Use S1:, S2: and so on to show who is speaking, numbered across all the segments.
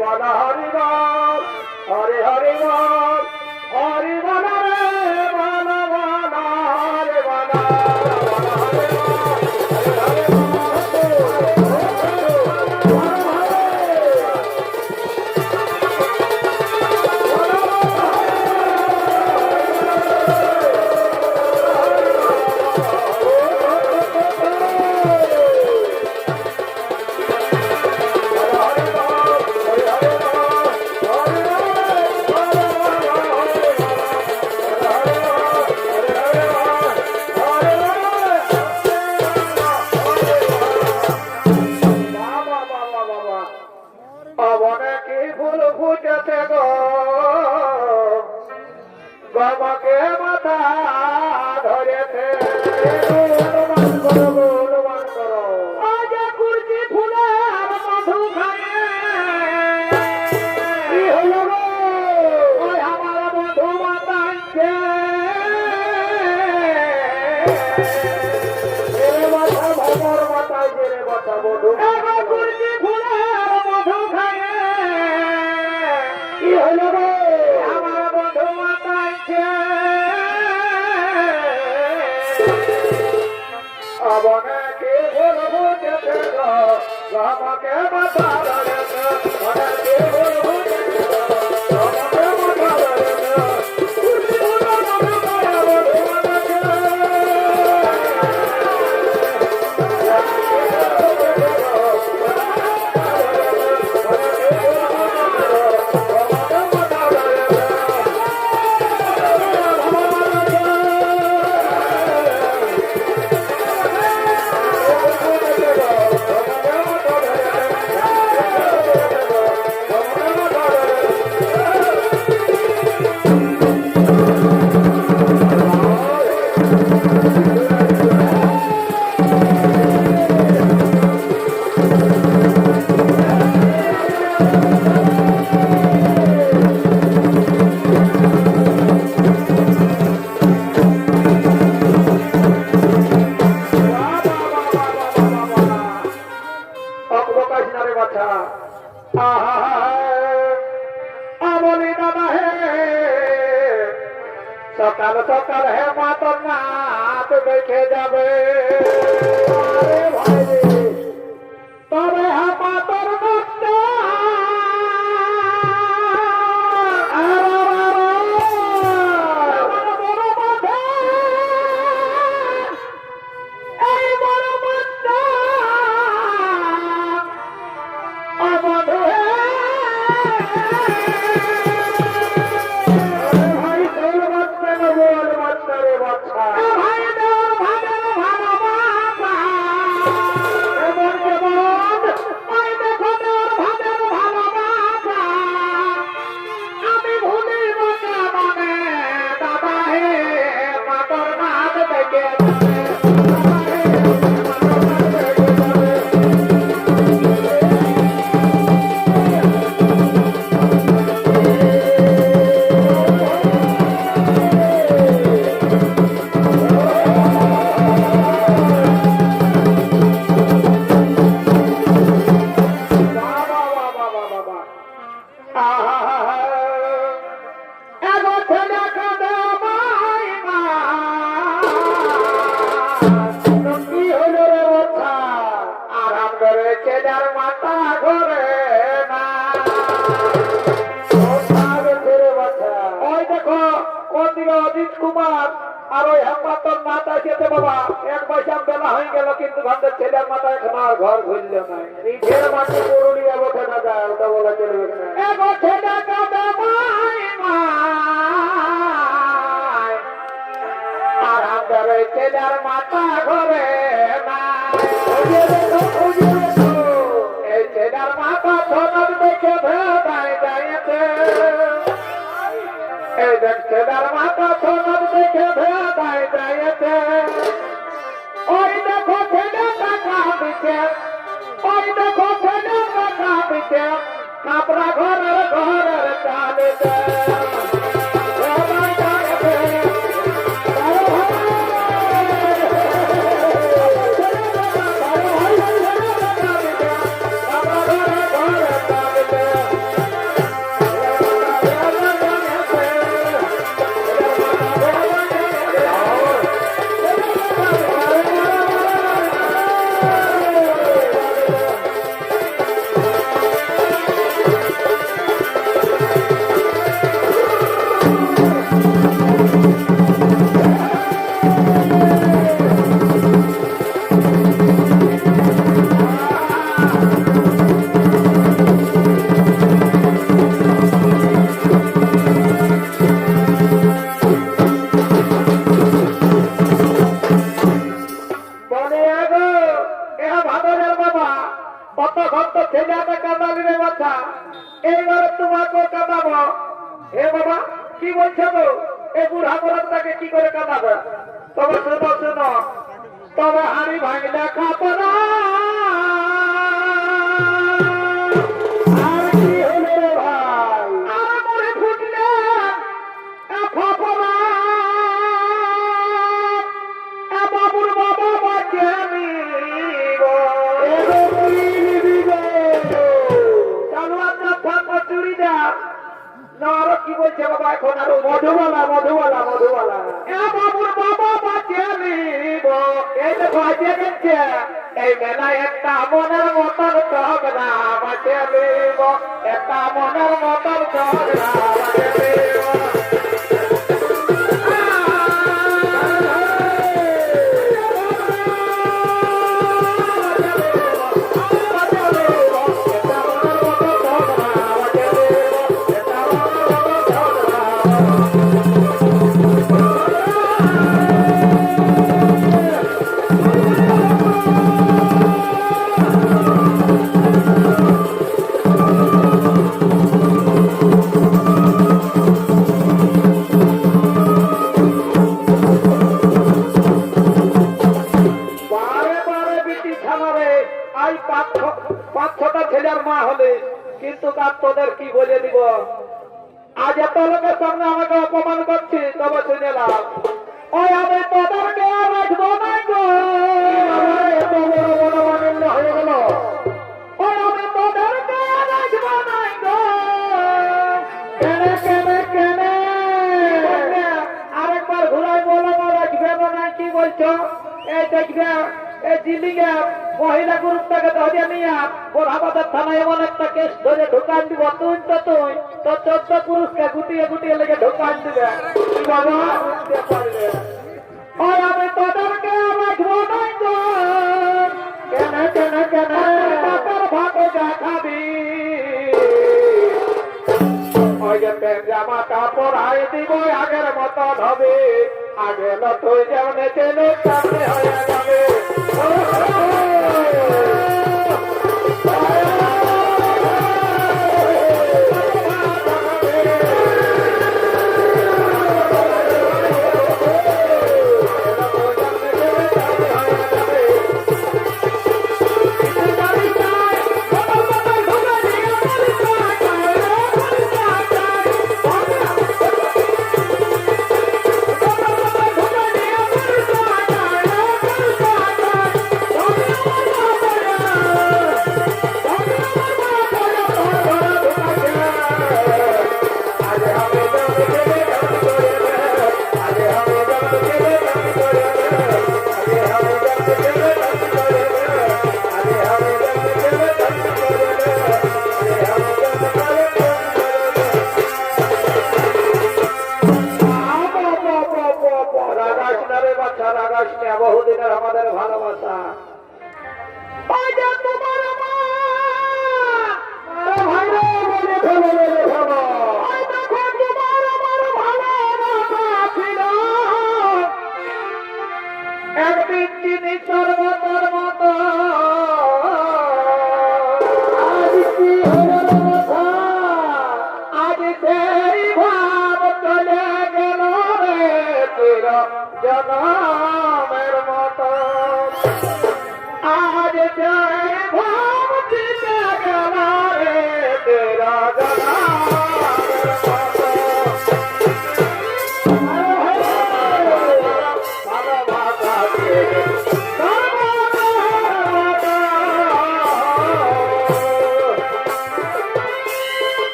S1: বল হরি বল হরে হরি বল হরি বল রে বল বল হরে বল হরে বাবাকে মাথা ধরেছে অনুমান করো আজ কুর্চি ফুলের মধু খায়ে কি হলো গো ওই আমার মধু মাতাচ্ছে মাথা ভবর মাতাইছে রে মাথা মধু কুর্চি ফুলের মধু খায়ে কি হলো গো আমার মধু মাতাইছে অবনকে বলবো যেতে আমাকে মাথা ধরেছে অনেকে বলবো আমাকে মাথা ধরেছে সকাল সকাল হে মাতর নাচ দেখে যাবে তবে হা মাতর নাচ অজিত কুমার আর ওই হেমাতর মাথা যেতে বাবা এক পয়সা বেলা হয়ে গেল কিন্তু ঘন্টার ছেলের মাথা এখন আর ঘর ঘুরল না নিজের মাঠে পুরুলিয়া বসে না যায় ওটা বলা চলবে না আর আমাদের ওই ছেলের মাথা ঘরে না এই ছেলের মাথা ধরন দেখে ভেদায় যাইতে এই দেখ ছেলের মাথা ধরন দেখে ভেদায় যাইতে ওই দেখো ছেলে টাকা দিতে ওই দেখো ছেলে টাকা দিতে কাপড়া ঘরের চালিতে আচ্ছা এইবার তোমাকে কাঁদাবো। হে বাবা কি বলছো গো? এই বুড়া বলদটাকে কি করে কাঁদাবে? তবে শোনো শোনো, তবে হাড়ি ভাঙলে খাবো না। আর কি হলো ভাই? আর মরে ফুটলে খাবো না। বাবুর বাবা বাঁচে নিব। চালু আপনার ফাঁকা চুরি যা না। আরো কি বলছে বাবা এখন? আরো মধুবালা মধুবালা মধুবালা। বাবুর বাবা বাঁচে নিব। এই দেখো আজকে গেছে এই মেলায় একটা মনের মতন ঝগড়া বাঁচে নিব। একটা মনের মতন ঝগড়া বাঁচে নিব। পাঁচ ছটা ছেলের মা হলে কিন্তু কাজ তোদের কি বলে দিব। আজ এত লোকের সামনে আমাকে অপমান করছি, তবে শুনে নাও ওই আমি তোদেরকে রাখবো না গো। এত বড় বড় মানিন্য হয়ে গেল। ওই আমি তোদেরকে রাখবো না গো। কেনে কেনে কেনে আরেকবার ঘুরাই বলো রাখবে না। কি বলছো? এই দেখবে এই জিলিঙ্গে মহিলা গ্রুপটাকে ধরে নিয়ে বোরহাবাদের থানায় এমন একটা কেস ধরে ঢুকান দিব। তুই তো 14 পুরুষকে গুটিয়ে গুটিয়ে লেগে ঢুকান দিবে। বাবা বুঝতে পারবে ওই আমি তোদেরকে রাখবো না গো। কেন কেন কেন বাবার ভাগে যা খাবি। ওই যে জামা কাপড় হাই দিব আগের মতন হবে। আগে তুই যেমন চেনে সামনে হয়ে যাবে।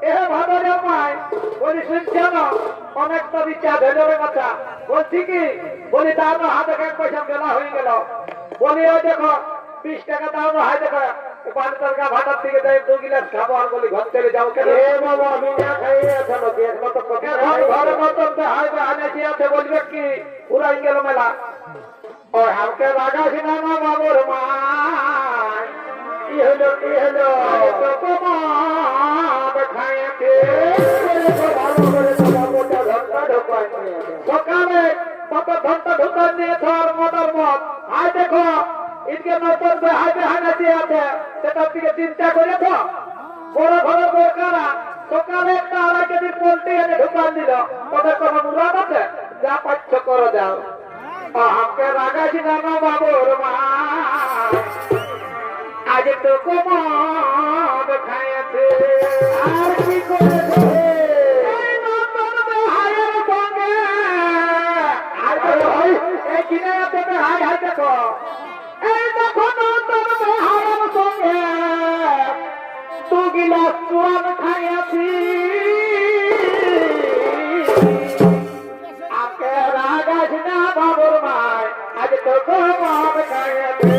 S1: এ ভাদরে মায় বলি শুনছে না অনেক তো ইচ্ছা ভেজরে কথা বলছি কি বলি তার হাতে এক পয়সা বেলা হয়ে গেল বলি ওই দেখো 20 টাকা দাও না হয় দেখো পান তরকা ভাটার থেকে দেয় 2 গিলাস খাবো আর বলি ঘর থেকে যাও কেন এ বাবা আমি না খাইয়ে এখনো পেট মতো ঘরের মতন তো হয় আনেছি আছে বলবে কি পুরাই গেল মেলা ওই হালকে লাগাছি না না বাবুর মা কি হলো তো কমাব খাইতে ভালো করে মোটা ঘন্টা ঢোকায় সকালে কত ঘন্টা ঢোকায় নিয়ে ধর মোটর মত আয় দেখো ইনকে নতুন হাইতে হানাতে আছে সেটার দিকে চিন্তা করে তো বড় ঘরের দরকারা সকালে একটা আড়াইকে দিন পোল্ট্রি এনে ঢুকান দিল ওদের কোনো মুরাদ আছে যা পাচ্ছ করে দাও আমাকে রাগাছি না বাবুর মা আজ তো কমাদ খাইছে আর কি করেছে খাইয়াছি আকে রাগাছ না বাবুর মায় আজ তো কমাদ খাইয়াছি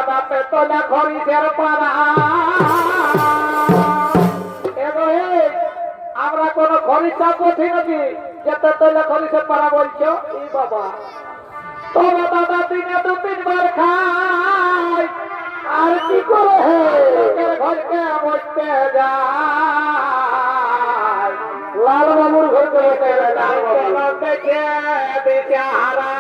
S1: দাদা পেতলা খরিসের পাড়া আমরা কোন খরিস চাষ করছি নাকি যে পেতলা খরিসের পাড়া বলছো এই বাবা তোরা দাদা দিনে 2-3 বার খাই আর কি করে ঘরকে বসতে যায় লাল বাবুর ঘরকে দেখে বেচারা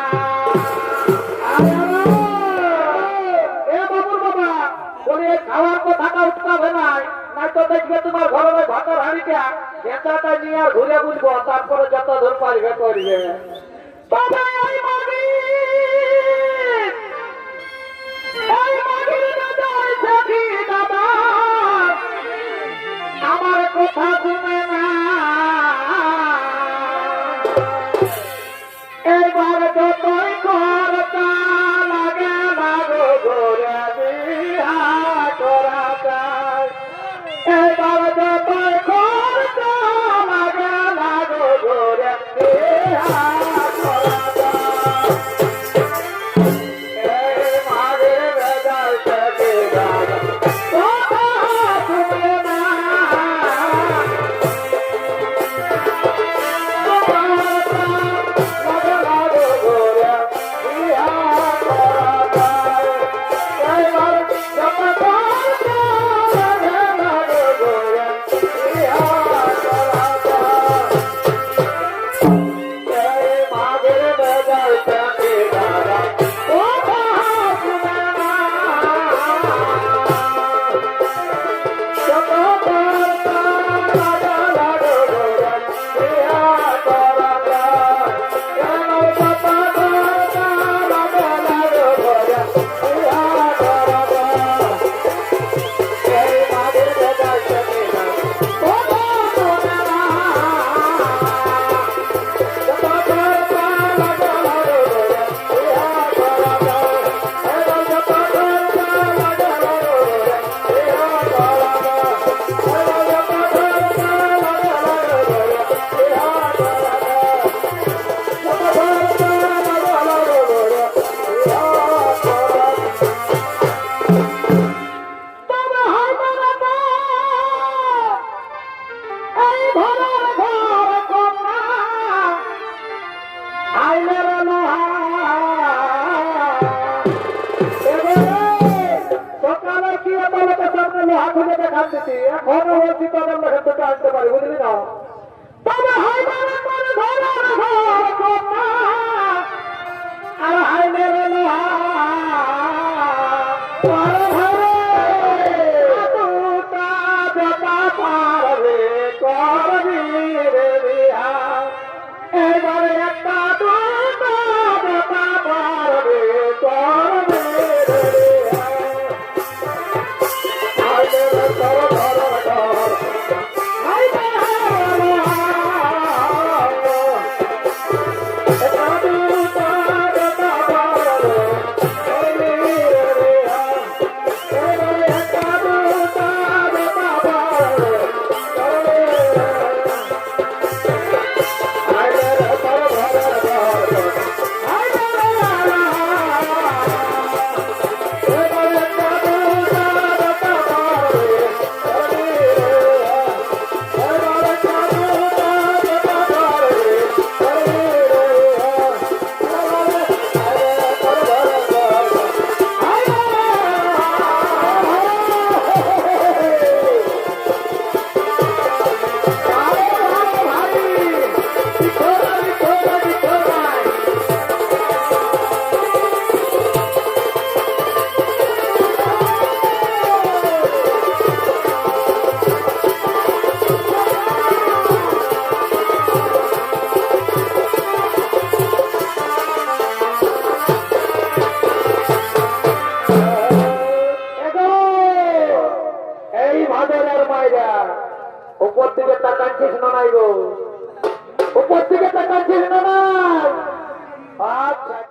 S1: খাওয়ার কথাটা উঠতে হবে নাই নাই তো দেখবে তোমার ঘরে ভাতের হাঁড়িটা সেটাটা নিয়ে আর ঘুরে বুঝবো তারপরে যত দূর পারবে করবে আমার কথা শুনে না এবার যতই খরচা লাগে না গো ঘুরে বিহা করা যায় এবার যতই খরচা লাগে না গো ঘুরে বিহা করা যায় এই মাঝে বেজাল থেকে কথা শুনে না এখনো বলছি তাদের লেখা থেকে আনতে পারি বুঝলি না তবে আর হাইলের এবারে একটা পারবে করবে উপর দিকে তাকাচ্ছিস না নাই গো উপর দিকে তাকাচ্ছিস না নাই আচ্ছা